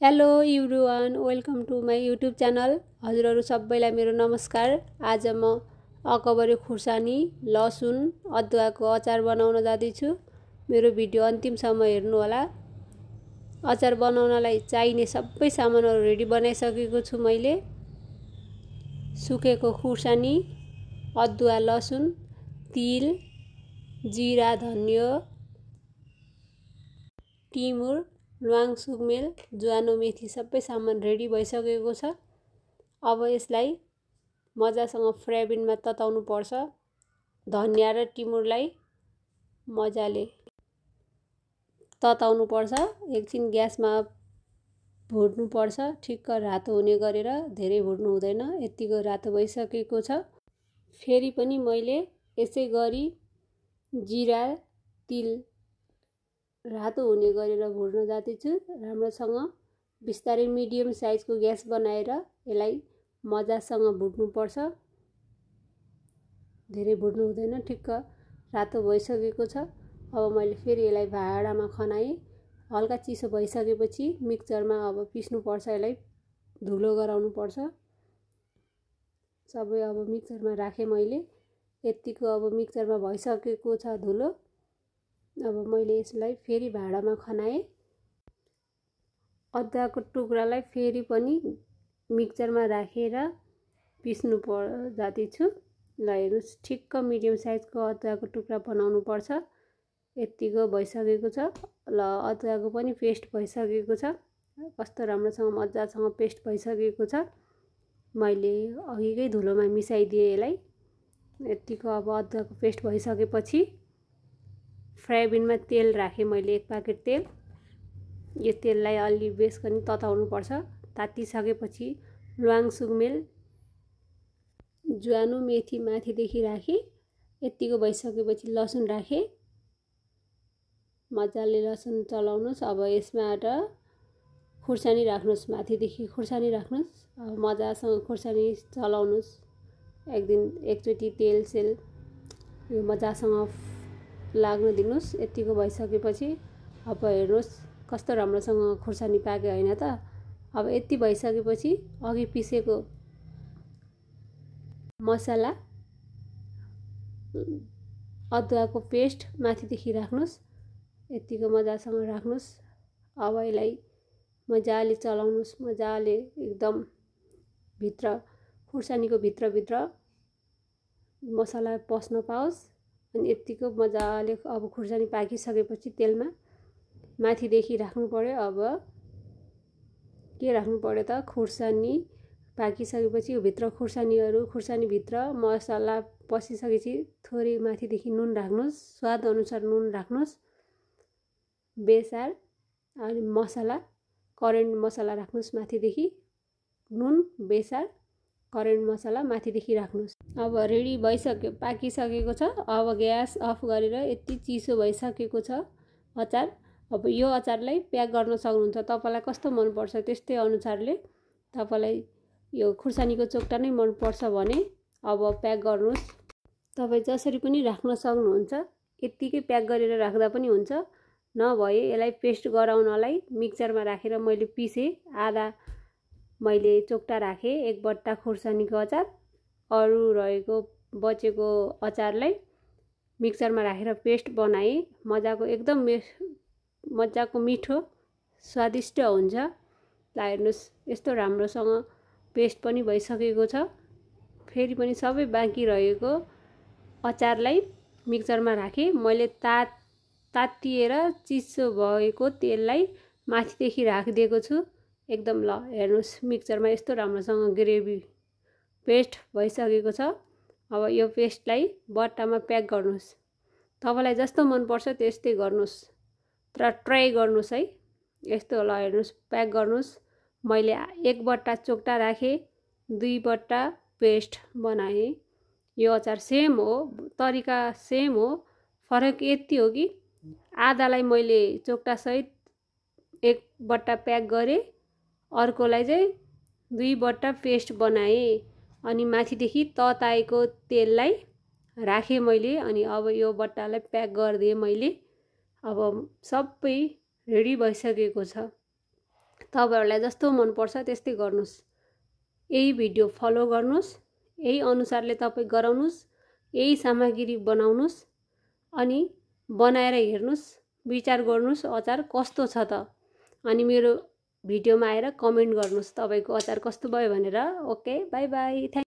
Hello everyone, welcome to my YouTube channel. हजुरहरू सबैलाई मेरो नमस्कार। आज म अकबरे खुर्सानी, लसुन, अदुवाको अचार बनाउन जाँदैछु। मेरो भिडियो अन्तिमसम्म हेर्नु होला। अचार बनाउनलाई चाहिने सबै सामानहरू रेडी बनाइसकेको छु मैले। सुकेको खुर्सानी, अदुवा, लसुन, तिल, जिरा, धनिया, टिमुर, ल्वाङ, सुकमेल, ज्वानो, मेथी सबै सामान रेडी भइसकेको छ। अब यसलाई मजासँग फ्राई प्यानमा तताउनु पर्छ। धनिया र टिमुरलाई मजाले तताउनु पर्छ। एकछिन ग्यासमा भुट्नु पर्छ, ठिक्क रातो हुने गरेर, धेरै भुट्नु हुँदैन। यतिको रातो भइसकेको छ। फेरि पनि मैले यसै गरी जिरा, तिल रातो हुने गरेर भुट्न जाँदैछु। राम्रोसँग बिस्तारै मिडियम साइजको ग्यास बनाएर यसलाई मजासँग भुट्नुपर्छ। धेरै भुट्नु हुँदैन, ठिक्क रातो भइसकेको छ। अब मैले फेरि यसलाई भाँडामा खनाएँ। हल्का चिसो भइसकेपछि मिक्सरमा अब पिस्नुपर्छ। यसलाई धुलो गराउनु पर्छ। सबै अब मिक्सरमा राखेँ मैले। यतिको अब मिक्सरमा भइसकेको छ धुलो। अब मैले यसलाई फेरि भाँडामा खनाएँ। अदुवाको टुक्रालाई फेरि पनि मिक्सरमा राखेर पिस्नु जाँदैछु। ल हेर्नुहोस्, ठिक्क मिडियम साइजको अदुवाको टुक्रा बनाउनु पर्छ। यतिको भइसकेको छ। ल अदुवाको पनि पेस्ट भइसकेको छ। कस्तो राम्रोसँग मजासँग पेस्ट भइसकेको छ। मैले अघिकै धुलोमा मिसाइदिएँ यसलाई। यतिको अब अदुवाको पेस्ट भइसकेपछि फ्राई प्यानमा तेल राखेँ मैले, 1 प्याकेट तेल। यो तेललाई अलि बेस गरी तताउनु पर्छ। तातिसकेपछि ल्वाङ, सुकमेल, ज्वानो, मेथी माथिदेखि राखेँ। यतिको भइसकेपछि लसुन राखेँ। मजाले लसुन चलाउनुहोस्। अब यसबाट खुर्सानी राख्नुहोस्, माथिदेखि खुर्सानी राख्नुहोस्। अब मजासँग खुर्सानी चलाउनुहोस्। एकचोटि तेल सेल यो मजासँग लाग्न दिनुहोस्। यतिको भइसकेपछि अब हेर्नुहोस् कस्तो राम्रोसँग खुर्सानी पाक्यो होइन त। अब यति भइसकेपछि अघि पिसेको मसला, अदुवाको पेस्ट माथिदेखि राख्नुहोस्। यतिको मजासँग राख्नुहोस्। अब यसलाई मजाले चलाउनुहोस्। मजाले एकदम भित्र खुर्सानीको भित्र मसला पस्न पाओस्। अनि यतिको मजाले अब खुर्सानी पाकिसकेपछि तेलमा माथिदेखि राख्नु पर्यो। अब के राख्नु पर्यो त, खुर्सानी पाकिसकेपछि यो भित्र खुर्सानीभित्र मसला पसिसकेपछि थोरै माथिदेखि नुन राख्नुहोस्। स्वाद अनुसार नुन राख्नुहोस्। बेसार अनि मसला, करेन्ट मसला राख्नुहोस् माथिदेखि। नुन, बेसार, करेन्ट मसला माथिदेखि राख्नुहोस्। अब रेडी भइसक्यो, पाकिसकेको छ। अब ग्यास अफ गरेर यति चिसो भइसकेको छ अचार। अब यो अचारलाई प्याक गर्न सक्नुहुन्छ। तपाईँलाई कस्तो मनपर्छ त्यस्तै अनुसारले। तपाईँलाई यो खुर्सानीको चोक्टा नै मनपर्छ भने अब प्याक गर्नुहोस्। तपाईँ जसरी पनि राख्न सक्नुहुन्छ। यत्तिकै प्याक गरेर राख्दा पनि हुन्छ। नभए यसलाई पेस्ट गराउनलाई मिक्सरमा राखेर मैले पिसेँ। आधा मैले चोक्टा राखेँ 1 बट्टा खुर्सानीको अचार। अरू रहेको बचेको अचारलाई मिक्सरमा राखेर पेस्ट बनाएँ। मजाको मिठो स्वादिष्ट हुन्छ। ल हेर्नुहोस्, यस्तो राम्रोसँग पेस्ट पनि भइसकेको छ। फेरि पनि सबै बाँकी रहेको अचारलाई मिक्सरमा राखेँ मैले। तातिएर चिसो भएको तेललाई माथिदेखि राखिदिएको छु एकदम। ल हेर्नुहोस्, मिक्सरमा यस्तो राम्रोसँग ग्रेभी पेस्ट भइसकेको छ। अब यो पेस्टलाई बट्टामा प्याक गर्नुहोस्। तपाईँलाई जस्तो मनपर्छ त्यस्तै गर्नुहोस्, तर ट्राई गर्नुहोस् है। यस्तो ल हेर्नुहोस्, प्याक गर्नुहोस्। मैले 1 बट्टा चोक्टा राखेँ, 2 बट्टा पेस्ट बनाएँ। यो अचार सेम हो, तरिका सेम हो। फरक यति हो कि आधालाई मैले चोक्टासहित 1 बट्टा प्याक गरेँ, अर्कोलाई चाहिँ 2 बट्टा पेस्ट बनाएँ। अनि माथिदेखि तताएको तेललाई राखेँ मैले। अनि अब यो बट्टालाई प्याक गरिदिएँ मैले। अब सबै रेडी भइसकेको छ। तपाईहरुलाई जस्तो मन पर्छ त्यस्तै गर्नुस्। यही भिडियो फलो गर्नुस्, यही अनुसारले तपाई गराउनुस्, यही सामग्री बनाउनुस् अनि बनाएर हेर्नुस्, विचार गर्नुस् अचार कस्तो छ त। अनि मेरो भिडियोमा आएर कमेन्ट गर्नुस् तपाईको अचार कस्तो भयो भनेर। Okay, bye bye.